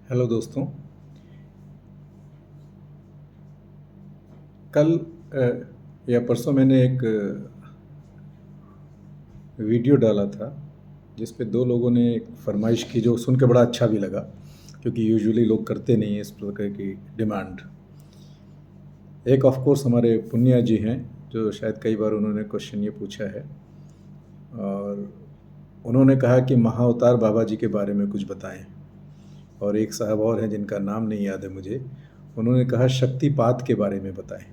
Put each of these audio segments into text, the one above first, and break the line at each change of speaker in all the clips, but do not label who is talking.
Hello दोस्तों। कल या परसों मैंने एक वीडियो डाला था जिस पे दो लोगों ने एक फरमाइश की जो सुन के बड़ा अच्छा भी लगा, क्योंकि यूजुअली लोग करते नहीं हैं इस प्रकार की डिमांड। एक ऑफ कोर्स हमारे पुनिया जी हैं, जो शायद कई बार उन्होंने क्वेश्चन ये पूछा है, और उन्होंने कहा कि महाअवतार बाबा जी के बारे में कुछ बताएं। और एक साहब और हैं जिनका नाम नहीं याद है मुझे, उन्होंने कहा शक्तिपात के बारे में बताएं।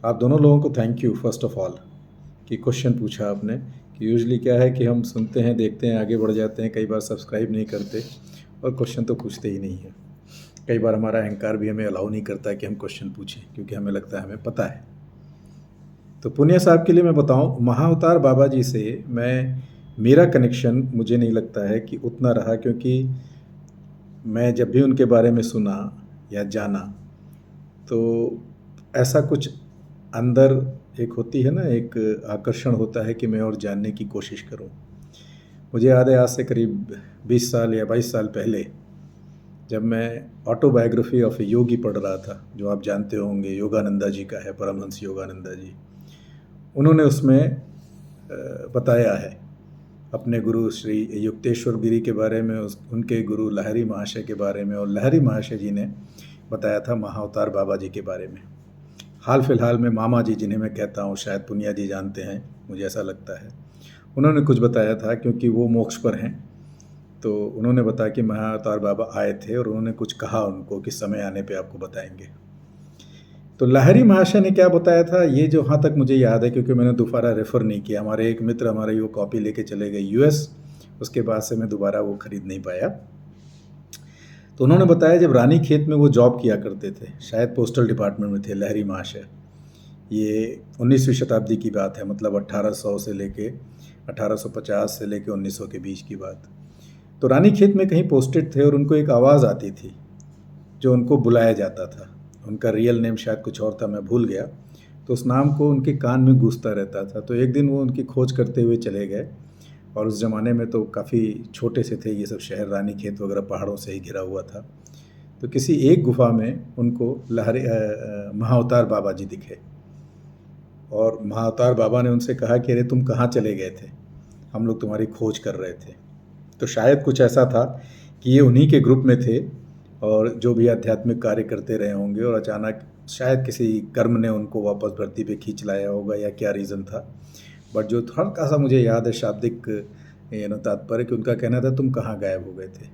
आप दोनों लोगों को thank you first of all कि क्वेश्चन पूछा आपने। कि यूजुअली क्या है कि हम सुनते हैं, देखते हैं, आगे बढ़ जाते हैं, कई बार सब्सक्राइब नहीं करते और क्वेश्चन तो पूछते ही नहीं है। कई बार हमारा अहंकार भी हमें अलाउ नहीं करता है कि हम क्वेश्चन पूछें, क्योंकि हमें लगता है हमें पता है। तो पुनिया साहब के लिए मैं बताऊं, महाअवतार बाबा जी से मेरा कनेक्शन मुझे नहीं लगता है कि उतना रहा, क्योंकि मैं जब भी उनके बारे में सुना या जाना तो ऐसा कुछ अंदर एक होती है ना, एक आकर्षण होता है कि मैं और जानने की कोशिश करूं। मुझे याद है आज से करीब 20 साल या 22 साल पहले, जब मैं ऑटोबायोग्राफी ऑफ ए योगी पढ़ रहा था, जो आप जानते होंगे योगानंदा जी का है, परमहंस योगानंदा जी। उन्होंने उसमें बताया है अपने गुरु श्री युक्तेश्वर गिरी के बारे में, उनके गुरु लहरी महाशय के बारे में, और लहरी महाशय जी ने बताया था महाअवतार बाबा जी के बारे में। हाल फिलहाल में मामा जी, जिन्हें मैं कहता हूँ, शायद पुनिया जी जानते हैं, मुझे ऐसा लगता है, उन्होंने कुछ बताया था, क्योंकि वो मोक्ष पर हैं। तो उन्होंने बताया कि महाअवतार बाबा आए थे और उन्होंने कुछ कहा उनको कि समय आने पे आपको बताएंगे। तो लहरी महाशय ने क्या बताया था, ये जो हाँ तक मुझे याद है, क्योंकि मैंने दोबारा रेफ़र नहीं किया। हमारे एक मित्र हमारे वो कॉपी लेके चले गए यूएस, उसके बाद से मैं दोबारा वो ख़रीद नहीं पाया। तो उन्होंने बताया जब रानी खेत में वो जॉब किया करते थे, शायद पोस्टल डिपार्टमेंट में थे लहरी महाशय। ये 19वीं शताब्दी की बात है, मतलब 1800 से लेके 1850 से लेके 1900 के बीच की बात। तो रानी खेत में कहीं पोस्टेड थे और उनको एक आवाज़ आती थी जो उनको बुलाया जाता था। उनका रियल नेम शायद कुछ और था, मैं भूल गया। तो उस नाम को उनके कान में गूंजता रहता था। तो एक दिन वो उनकी खोज करते हुए चले गए, और उस ज़माने में तो काफ़ी छोटे से थे ये सब शहर, रानी खेत वगैरह पहाड़ों से ही घिरा हुआ था। तो किसी एक गुफा में उनको महाअवतार बाबा जी दिखे, और महाअवतार बाबा ने उनसे कहा कि अरे तुम कहाँ चले गए थे, हम लोग तुम्हारी खोज कर रहे थे। तो शायद कुछ ऐसा था कि ये उन्हीं के ग्रुप में थे और जो भी आध्यात्मिक कार्य करते रहे होंगे, और अचानक शायद किसी कर्म ने उनको वापस धरती पे खींच लाया होगा, या क्या रीज़न था। बट जो हल्का सा मुझे याद है शाब्दिक तात्पर्य, कि उनका कहना था तुम कहाँ गायब हो गए थे।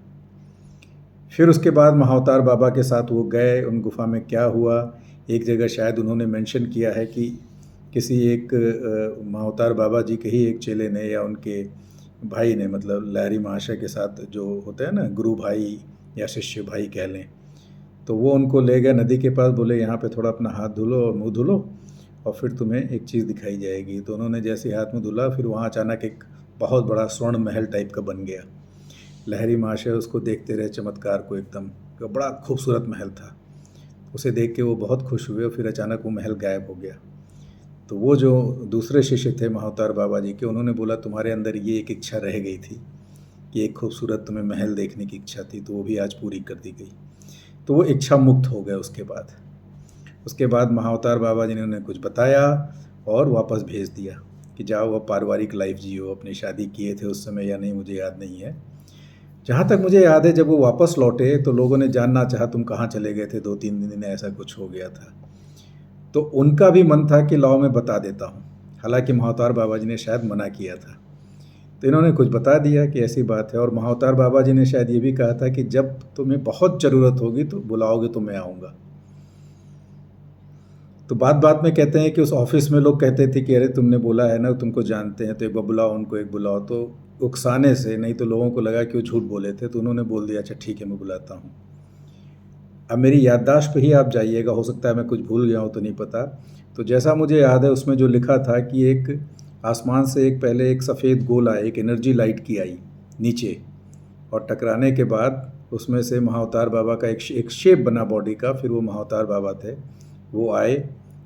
फिर उसके बाद महाअवतार बाबा के साथ वो गए, उन गुफा में क्या हुआ, एक जगह शायद उन्होंने मेंशन किया है कि किसी एक महाअवतार बाबा जी के ही एक चेले ने या उनके भाई ने, मतलब लहरी महाशय के साथ जो होता है ना, गुरु भाई या शिष्य भाई कह लें, तो वो उनको ले गए नदी के पास, बोले यहाँ पे थोड़ा अपना हाथ धुलो और मुंह धुलो और फिर तुम्हें एक चीज़ दिखाई जाएगी। तो उन्होंने जैसे हाथ में धुला, फिर वहाँ अचानक एक बहुत बड़ा स्वर्ण महल टाइप का बन गया। लहरी महाशय उसको देखते रहे, चमत्कार को एकदम, कि बड़ा खूबसूरत महल था। उसे देख के वो बहुत खुश हुए, और फिर अचानक वो महल गायब हो गया। तो वो जो दूसरे शिष्य थे महाअवतार बाबा जी के, उन्होंने बोला तुम्हारे अंदर ये एक इच्छा रह गई थी कि एक खूबसूरत तुम्हें महल देखने की इच्छा थी, तो वो भी आज पूरी कर दी गई। तो वो इच्छा मुक्त हो गए। उसके बाद महाअवतार बाबा जी ने उन्हें कुछ बताया और वापस भेज दिया कि जाओ अब पारिवारिक लाइफ जियो। अपनी शादी किए थे उस समय या नहीं मुझे याद नहीं है। जहाँ तक मुझे याद है जब वो वापस लौटे तो लोगों ने जानना चाहा तुम कहाँ चले गए थे, 2-3 दिन ऐसा कुछ हो गया था। तो उनका भी मन था कि लाओ मैं बता देता हूँ, हालांकि महाअवतार बाबा जी ने शायद मना किया था। तो इन्होंने कुछ बता दिया कि ऐसी बात है, और महाअवतार बाबा जी ने शायद ये भी कहा था कि जब तुम्हें बहुत ज़रूरत होगी तो बुलाओगे तो मैं आऊँगा। तो बात बात में कहते हैं कि उस ऑफिस में लोग कहते थे कि अरे तुमने बोला है ना, तुमको जानते हैं, तो एक बार बुलाओ उनको, एक बुलाओ। तो उकसाने से, नहीं तो लोगों को लगा कि वो झूठ बोले थे, तो उन्होंने बोल दिया अच्छा ठीक है मैं बुलाता हूँ। अब मेरी याददाश्त पे ही आप जाइएगा, हो सकता है मैं कुछ भूल गया हूँ तो नहीं पता। तो जैसा मुझे याद है उसमें जो लिखा था कि एक आसमान से एक पहले एक सफ़ेद गोला, एक एनर्जी लाइट की आई नीचे, और टकराने के बाद उसमें से महाअवतार बाबा का एक शेप बना बॉडी का। फिर वो महाअवतार बाबा थे, वो आए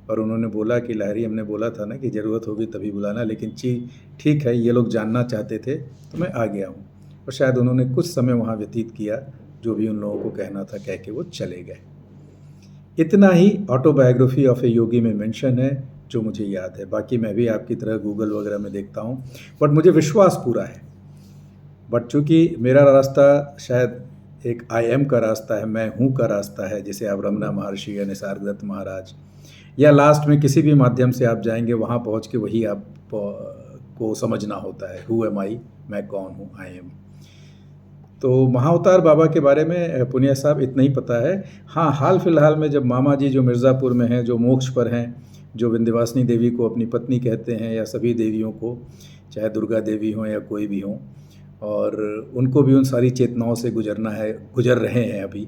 और उन्होंने बोला कि लहरी हमने बोला था ना कि ज़रूरत होगी तभी बुलाना, लेकिन ठीक है ये लोग जानना चाहते थे तो मैं आ गया हूँ। और शायद उन्होंने कुछ समय वहाँ व्यतीत किया, जो भी उन लोगों को कहना था कह के वो चले गए। इतना ही ऑटोबायोग्राफी ऑफ ए योगी में मेंशन है जो मुझे याद है। बाकी मैं भी आपकी तरह गूगल वगैरह में देखता हूँ, बट मुझे विश्वास पूरा है। बट चूँकि मेरा रास्ता शायद एक आई एम का रास्ता है, मैं हूँ का रास्ता है, जैसे आप रमना महर्षि या निसर्गदत्त महाराज या लास्ट में किसी भी माध्यम से आप जाएंगे वहाँ पहुँच के वही आप को समझना होता है, हु एम आई, मैं कौन हूँ, आई एम। तो महाअवतार बाबा के बारे में पुनिया साहब इतना ही पता है। हाँ, हाल फिलहाल में जब मामा जी जो मिर्ज़ापुर में हैं, जो मोक्ष पर हैं, जो विंध्यवासिनी देवी को अपनी पत्नी कहते हैं या सभी देवियों को, चाहे दुर्गा देवी हों या कोई भी हों, और उनको भी उन सारी चेतनाओं से गुजर रहे हैं अभी।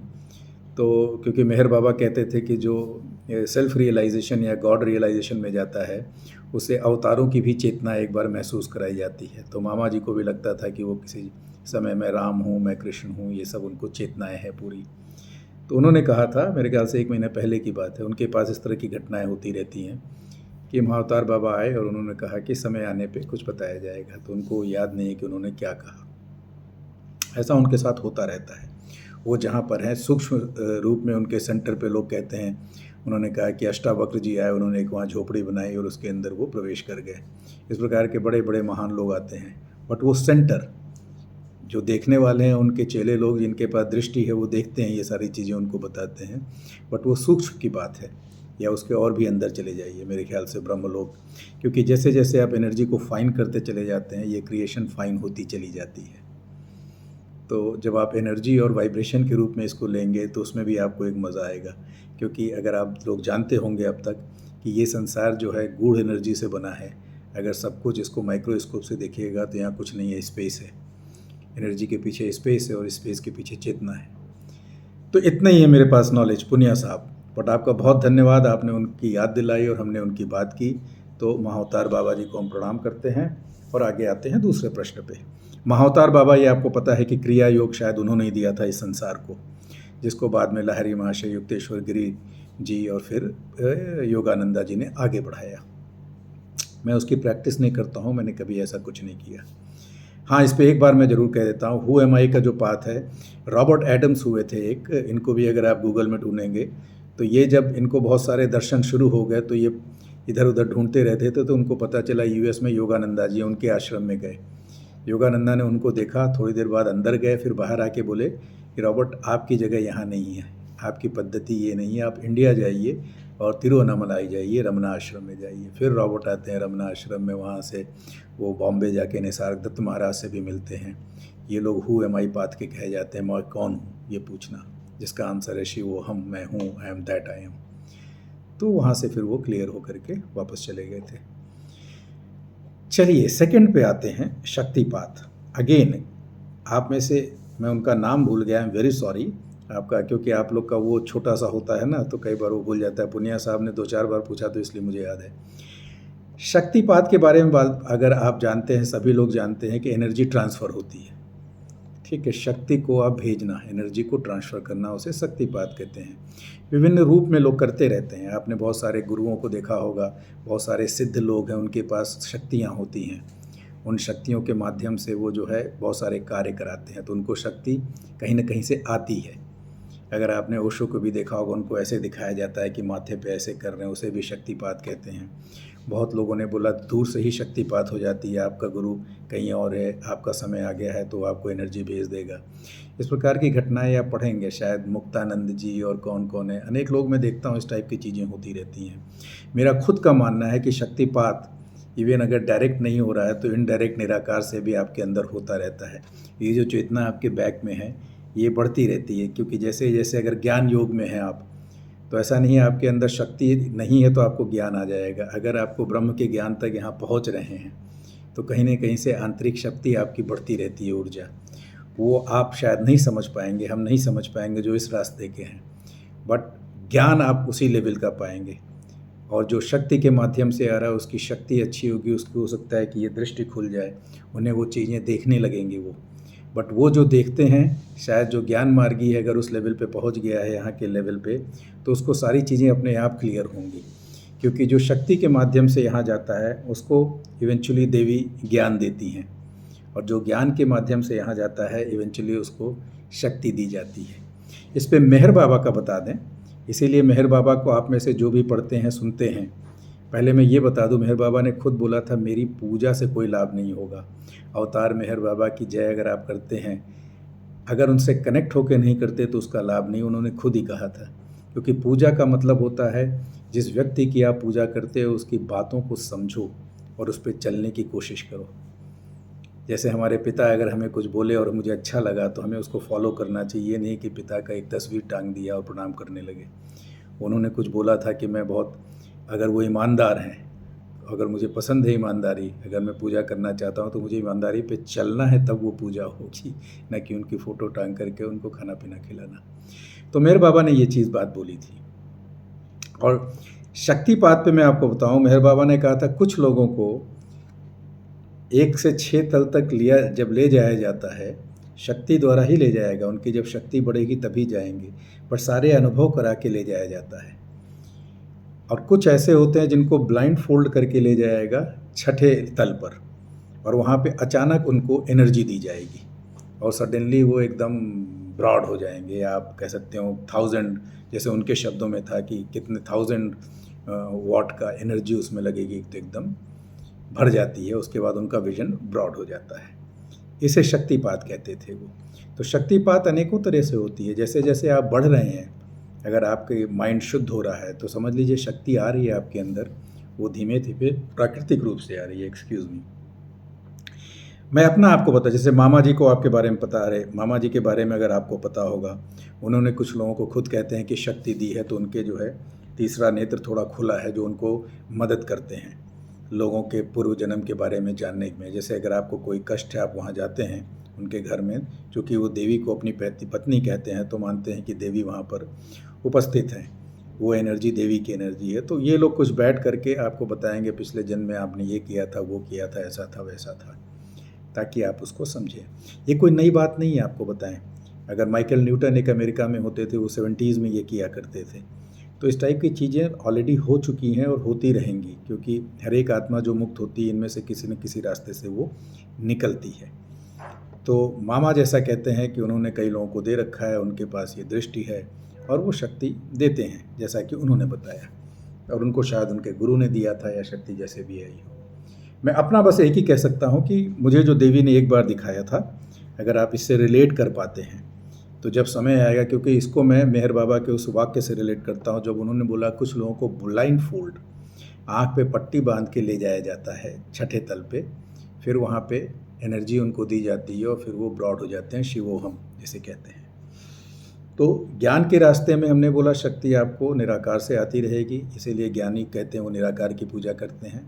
तो क्योंकि मेहर बाबा कहते थे कि जो सेल्फ रियलाइजेशन या गॉड रियलाइजेशन में जाता है उसे अवतारों की भी चेतना एक बार महसूस कराई जाती है। तो मामा जी को भी लगता था कि वो किसी समय मैं राम हूँ, मैं कृष्ण हूँ, ये सब उनको चेतनाएं हैं पूरी। तो उन्होंने कहा था, मेरे ख्याल से 1 महीने पहले की बात है, उनके पास इस तरह की घटनाएं होती रहती हैं कि महाअवतार बाबा आए और उन्होंने कहा कि समय आने पे कुछ बताया जाएगा। तो उनको याद नहीं है कि उन्होंने क्या कहा। ऐसा उनके साथ होता रहता है। वो जहाँ पर हैं सूक्ष्म रूप में उनके सेंटर पे लोग कहते हैं, उन्होंने कहा कि अष्टावक्र जी आए, उन्होंने एक वहाँ झोपड़ी बनाई और उसके अंदर वो प्रवेश कर गए। इस प्रकार के बड़े बड़े महान लोग आते हैं, बट वो सेंटर जो देखने वाले हैं, उनके चेले लोग जिनके पास दृष्टि है, वो देखते हैं ये सारी चीज़ें, उनको बताते हैं। बट वो सूक्ष्म की बात है, या उसके और भी अंदर चले जाइए, मेरे ख्याल से ब्रह्मलोक। क्योंकि जैसे जैसे आप एनर्जी को फाइन करते चले जाते हैं, ये क्रिएशन फाइन होती चली जाती है। तो जब आप एनर्जी और वाइब्रेशन के रूप में इसको लेंगे तो उसमें भी आपको एक मज़ा आएगा। क्योंकि अगर आप लोग जानते होंगे अब तक कि ये संसार जो है गूढ़ एनर्जी से बना है। अगर सब कुछ इसको माइक्रोस्कोप से देखिएगा तो यहाँ कुछ नहीं है, स्पेस है। एनर्जी के पीछे स्पेस है और स्पेस के पीछे चेतना है। तो इतना ही है मेरे पास नॉलेज पुनिया साहब। बट आपका बहुत धन्यवाद, आपने उनकी याद दिलाई और हमने उनकी बात की। तो महाअवतार बाबा जी को हम प्रणाम करते हैं और आगे आते हैं दूसरे प्रश्न पे। महाअवतार बाबा, ये आपको पता है कि क्रिया योग शायद उन्होंने ही दिया था इस संसार को, जिसको बाद में लहरी महाशय, युक्तेश्वर गिरी जी और फिर योगानंदा जी ने आगे बढ़ाया। मैं उसकी प्रैक्टिस नहीं करता हूँ, मैंने कभी ऐसा कुछ नहीं किया। हाँ, इस पे एक बार मैं ज़रूर कह देता हूँ, हु एम आई का जो पाथ है, रॉबर्ट एडम्स हुए थे एक, इनको भी अगर आप गूगल में ढूंढेंगे तो ये जब इनको बहुत सारे दर्शन शुरू हो गए तो ये इधर उधर ढूंढते रहते थे। तो उनको पता चला यूएस में योगानंदा जी उनके आश्रम में गए। योगानंदा ने उनको देखा, थोड़ी देर बाद अंदर गए, फिर बाहर आके बोले कि रॉबर्ट, आपकी जगह यहाँ नहीं है, आपकी पद्धति ये नहीं है, आप इंडिया जाइए और तिरुवन्नामलाई जाइए, रमना आश्रम में जाइए। फिर रॉबर्ट आते हैं रमना आश्रम में, वहाँ से वो बॉम्बे जाके निसर्गदत्त महाराज से भी मिलते हैं। ये लोग हु एम आई पाथ के कहे जाते हैं, मैं कौन हूँ ये पूछना, जिसका आंसर है शिव, वो हम, मैं हूँ, I am that I am. तो वहाँ से फिर वो क्लियर होकर के वापस चले गए थे। चलिए सेकंड पे आते हैं, शक्तिपात। अगेन आप में से मैं उनका नाम भूल गया, आई एम वेरी सॉरी आपका, क्योंकि आप लोग का वो छोटा सा होता है ना, तो कई बार वो भूल जाता है। पुनिया साहब ने 2-4 बार पूछा तो इसलिए मुझे याद है। शक्तिपात के बारे में बात अगर आप जानते हैं, सभी लोग जानते हैं कि एनर्जी ट्रांसफ़र होती है। ठीक है, शक्ति को आप भेजना, एनर्जी को ट्रांसफ़र करना, उसे शक्तिपात कहते हैं। विभिन्न रूप में लोग करते रहते हैं। आपने बहुत सारे गुरुओं को देखा होगा, बहुत सारे सिद्ध लोग हैं, उनके पास शक्तियाँ होती हैं। उन शक्तियों के माध्यम से वो जो है बहुत सारे कार्य कराते हैं, तो उनको शक्ति कहीं ना कहीं से आती है। अगर आपने ओशो को भी देखा होगा, उनको ऐसे दिखाया जाता है कि माथे पे ऐसे कर रहे हैं, उसे भी शक्तिपात कहते हैं। बहुत लोगों ने बोला दूर से ही शक्तिपात हो जाती है, आपका गुरु कहीं और है, आपका समय आ गया है तो आपको एनर्जी भेज देगा। इस प्रकार की घटनाएं आप पढ़ेंगे, शायद मुक्तानंद जी और कौन कौन है, अनेक लोग मैं देखता हूँ, इस टाइप की चीज़ें होती रहती हैं। मेरा खुद का मानना है कि शक्तिपात इवन अगर डायरेक्ट नहीं हो रहा है तो इनडायरेक्ट निराकार से भी आपके अंदर होता रहता है। ये जो चेतना आपके बैक में है ये बढ़ती रहती है, क्योंकि जैसे जैसे अगर ज्ञान योग में हैं आप, तो ऐसा नहीं है आपके अंदर शक्ति नहीं है तो आपको ज्ञान आ जाएगा। अगर आपको ब्रह्म के ज्ञान तक यहाँ पहुँच रहे हैं तो कहीं ना कहीं से आंतरिक शक्ति आपकी बढ़ती रहती है, ऊर्जा। वो आप शायद नहीं समझ पाएंगे, हम नहीं समझ पाएंगे जो इस रास्ते के हैं, बट ज्ञान आप उसी लेवल का पाएंगे। और जो शक्ति के माध्यम से आ रहा है उसकी शक्ति अच्छी होगी, उसको हो सकता है कि ये दृष्टि खुल जाए, उन्हें वो चीज़ें देखने लगेंगी वो। बट वो जो देखते हैं, शायद जो ज्ञान मार्गी है अगर उस लेवल पे पहुंच गया है यहाँ के लेवल पे, तो उसको सारी चीज़ें अपने आप क्लियर होंगी। क्योंकि जो शक्ति के माध्यम से यहाँ जाता है उसको इवेंचुअली देवी ज्ञान देती हैं, और जो ज्ञान के माध्यम से यहाँ जाता है इवेंचुअली उसको शक्ति दी जाती है। इस पे मेहर बाबा का बता दें, इसीलिए मेहर बाबा को आप में से जो भी पढ़ते हैं सुनते हैं, पहले मैं ये बता दूं, मेहर बाबा ने खुद बोला था मेरी पूजा से कोई लाभ नहीं होगा। अवतार मेहर बाबा की जय अगर आप करते हैं, अगर उनसे कनेक्ट होकर नहीं करते तो उसका लाभ नहीं, उन्होंने खुद ही कहा था। क्योंकि पूजा का मतलब होता है जिस व्यक्ति की आप पूजा करते हो उसकी बातों को समझो और उस पर चलने की कोशिश करो। जैसे हमारे पिता अगर हमें कुछ बोले और मुझे अच्छा लगा तो हमें उसको फॉलो करना चाहिए, नहीं कि पिता का एक तस्वीर टांग दिया और प्रणाम करने लगे। उन्होंने कुछ बोला था कि मैं बहुत, अगर वो ईमानदार हैं, अगर मुझे पसंद है ईमानदारी, अगर मैं पूजा करना चाहता हूँ तो मुझे ईमानदारी पे चलना है, तब वो पूजा होगी, न कि उनकी फ़ोटो टांग करके उनको खाना पीना खिलाना। तो मेहर बाबा ने ये चीज़ बात बोली थी। और शक्तिपात पे मैं आपको बताऊं, मेहर बाबा ने कहा था कुछ लोगों को 1 से 6 तल तक जब ले जाया जाता है, शक्ति द्वारा ही ले जाएगा, उनकी जब शक्ति बढ़ेगी तभी जाएंगे, पर सारे अनुभव करा के ले जाया जाता है। और कुछ ऐसे होते हैं जिनको ब्लाइंड फोल्ड करके ले जाएगा 6ठे तल पर, और वहाँ पे अचानक उनको एनर्जी दी जाएगी और सडनली वो एकदम ब्रॉड हो जाएंगे। आप कह सकते हो 1000, जैसे उनके शब्दों में था कि कितने 1000 वॉट का एनर्जी उसमें लगेगी, तो एकदम भर जाती है, उसके बाद उनका विजन ब्रॉड हो जाता है। इसे शक्तिपात कहते थे वो। तो शक्तिपात अनेकों तरह से होती है। जैसे जैसे आप बढ़ रहे हैं, अगर आपके माइंड शुद्ध हो रहा है तो समझ लीजिए शक्ति आ रही है आपके अंदर, वो धीमे धीमे प्राकृतिक रूप से आ रही है। एक्सक्यूज़ मी, मैं अपना आपको बता, जैसे मामा जी को आपके बारे में पता है, मामा जी के बारे में अगर आपको पता होगा, उन्होंने कुछ लोगों को खुद कहते हैं कि शक्ति दी है, तो उनके जो है तीसरा नेत्र थोड़ा खुला है, जो उनको मदद करते हैं लोगों के पूर्व जन्म के बारे में जानने में। जैसे अगर आपको कोई कष्ट है, आप वहाँ जाते हैं उनके घर में, चूँकि वो देवी को अपनी पत्नी कहते हैं, तो मानते हैं कि देवी वहाँ पर उपस्थित हैं, वो एनर्जी देवी की एनर्जी है। तो ये लोग कुछ बैठ करके आपको बताएंगे पिछले जन्म में आपने ये किया था, वो किया था, ऐसा था, वैसा था, ताकि आप उसको समझें। ये कोई नई बात नहीं है आपको बताएं। अगर माइकल न्यूटन एक अमेरिका में होते थे, वो 70s में ये किया करते थे। तो इस टाइप की चीज़ें ऑलरेडी हो चुकी हैं और होती रहेंगी, क्योंकि हर एक आत्मा जो मुक्त होती है, इनमें से किसी न किसी रास्ते से वो निकलती है। तो मामा जैसा कहते हैं कि उन्होंने कई लोगों को दे रखा है, उनके पास ये दृष्टि है और वो शक्ति देते हैं, जैसा कि उन्होंने बताया, और उनको शायद उनके गुरु ने दिया था, या शक्ति जैसे भी आई हो। मैं अपना बस एक ही कह सकता हूँ कि मुझे जो देवी ने एक बार दिखाया था, अगर आप इससे रिलेट कर पाते हैं तो जब समय आएगा, क्योंकि इसको मैं मेहर बाबा के उस वाक्य से रिलेट करता हूँ जब उन्होंने बोला कुछ लोगों को ब्लाइंड फोल्ड, आँख पे पट्टी बांध के ले जाया जाता है 6ठे तल पे, फिर वहाँ पे एनर्जी उनको दी जाती है और फिर वो ब्रॉड हो जाते हैं, शिवोहम जिसे कहते हैं। तो ज्ञान के रास्ते में हमने बोला शक्ति आपको निराकार से आती रहेगी, इसीलिए ज्ञानी कहते हैं वो निराकार की पूजा करते हैं।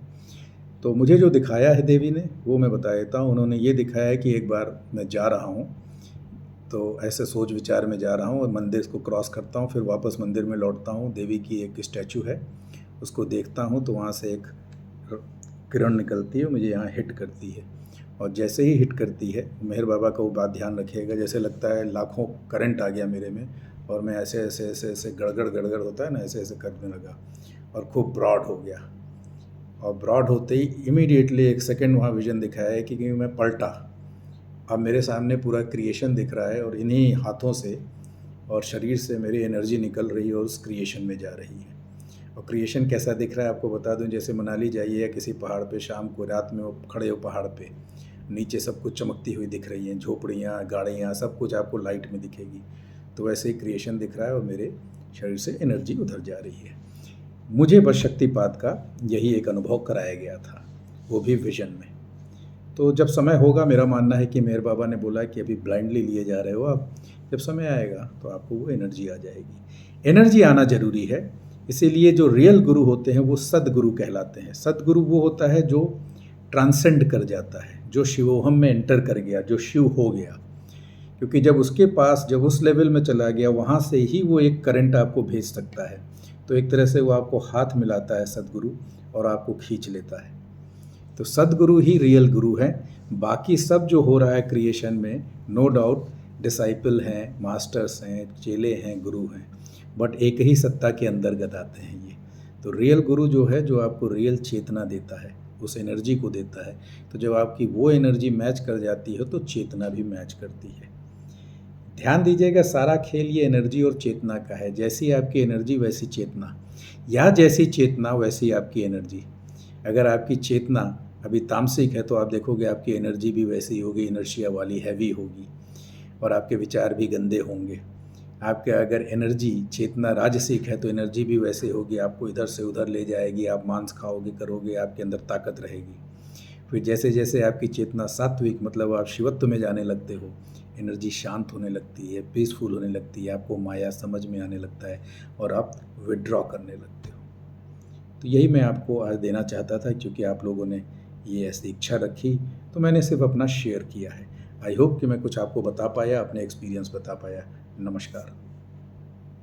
तो मुझे जो दिखाया है देवी ने वो मैं बता देता हूँ। उन्होंने ये दिखाया है कि एक बार मैं जा रहा हूँ, तो ऐसे सोच विचार में जा रहा हूँ और मंदिर को क्रॉस करता हूँ, फिर वापस मंदिर में लौटता हूँ। देवी की एक स्टैचू है, उसको देखता हूँ तो वहाँ से एक किरण निकलती है, मुझे यहाँ हिट करती है, और जैसे ही हिट करती है, मेहर बाबा का वो बात ध्यान रखिएगा, जैसे लगता है लाखों करंट आ गया मेरे में, और मैं ऐसे ऐसे ऐसे ऐसे गड़गड़ होता है ना, ऐसे ऐसे करने लगा और खूब ब्रॉड हो गया। और ब्रॉड होते ही इमीडिएटली 1 सेकेंड वहाँ विजन दिखाया है कि मैं पलटा, अब मेरे सामने पूरा क्रिएशन दिख रहा है और इन्हीं हाथों से और शरीर से मेरी एनर्जी निकल रही है और उस क्रिएशन में जा रही है। और क्रिएशन कैसा दिख रहा है आपको बता दूं, जैसे मनाली जाइए या किसी पहाड़ पे, शाम को रात में वो खड़े हो पहाड़ पे, नीचे सब कुछ चमकती हुई दिख रही हैं, झोपड़ियाँ, गाड़ियाँ, सब कुछ आपको लाइट में दिखेगी, तो वैसे ही क्रिएशन दिख रहा है और मेरे शरीर से एनर्जी उधर जा रही है। मुझे बस शक्तिपात का यही एक अनुभव कराया गया था, वो भी विजन में। तो जब समय होगा, मेरा मानना है कि मेहर बाबा ने बोला कि अभी ब्लाइंडली लिए जा रहे हो आप, जब समय आएगा तो आपको वो एनर्जी आ जाएगी। एनर्जी आना जरूरी है, इसीलिए जो रियल गुरु होते हैं वो सदगुरु कहलाते हैं। सदगुरु वो होता है जो ट्रांसेंड कर जाता है, जो शिवोहम में एंटर कर गया, जो शिव हो गया, क्योंकि जब उसके पास, जब उस लेवल में चला गया, वहाँ से ही वो एक करंट आपको भेज सकता है। तो एक तरह से वो आपको हाथ मिलाता है सदगुरु और आपको खींच लेता है। तो सदगुरु ही रियल गुरु है। बाकी सब जो हो रहा है क्रिएशन में, नो डाउट डिसाइपल हैं, मास्टर्स हैं, चेले हैं, गुरु हैं, बट एक ही सत्ता के अंतर्गत आते हैं ये। तो रियल गुरु जो है, जो आपको रियल चेतना देता है, उस एनर्जी को देता है। तो जब आपकी वो एनर्जी मैच कर जाती है तो चेतना भी मैच करती है। ध्यान दीजिएगा, सारा खेल ये एनर्जी और चेतना का है। जैसी आपकी एनर्जी वैसी चेतना, या जैसी चेतना वैसी आपकी एनर्जी। अगर आपकी चेतना अभी तामसिक है तो आप देखोगे आपकी एनर्जी भी वैसी होगी, इनर्शिया वाली, हैवी होगी, और आपके विचार भी गंदे होंगे। आपके अगर एनर्जी चेतना राजसिक है तो एनर्जी भी वैसे होगी, आपको इधर से उधर ले जाएगी, आप मांस खाओगे करोगे, आपके अंदर ताकत रहेगी। फिर जैसे जैसे आपकी चेतना सात्विक मतलब आप शिवत्व में जाने लगते हो, एनर्जी शांत होने लगती है, पीसफुल होने लगती है, आपको माया समझ में आने लगता है और आप विड्रॉ करने लगते हो। तो यही मैं आपको आज देना चाहता था, क्योंकि आप लोगों ने ये ऐसी इच्छा रखी तो मैंने सिर्फ अपना शेयर किया है। आई होप कि मैं कुछ आपको बता पाया, अपने एक्सपीरियंस बता पाया। नमस्कार।